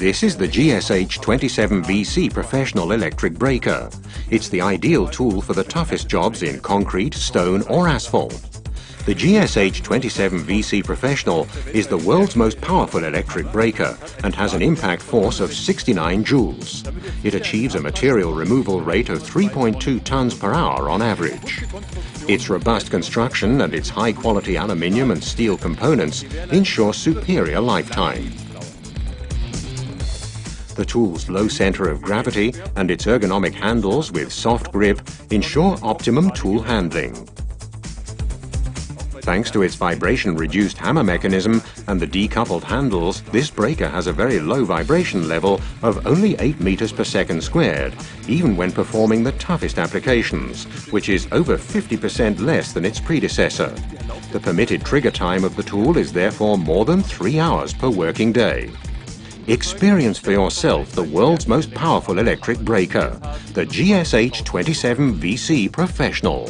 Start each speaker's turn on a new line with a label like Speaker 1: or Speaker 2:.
Speaker 1: This is the GSH 27VC Professional Electric Breaker. It's the ideal tool for the toughest jobs in concrete, stone or asphalt. The GSH 27VC Professional is the world's most powerful electric breaker and has an impact force of 69 joules. It achieves a material removal rate of 3.2 tons per hour on average. Its robust construction and its high-quality aluminium and steel components ensure superior lifetime. The tool's low center of gravity and its ergonomic handles with soft grip ensure optimum tool handling. Thanks to its vibration-reduced hammer mechanism and the decoupled handles, this breaker has a very low vibration level of only 8 meters per second squared, even when performing the toughest applications, which is over 50% less than its predecessor. The permitted trigger time of the tool is therefore more than 3 hours per working day. Experience for yourself the world's most powerful electric breaker, the GSH 27VC Professional.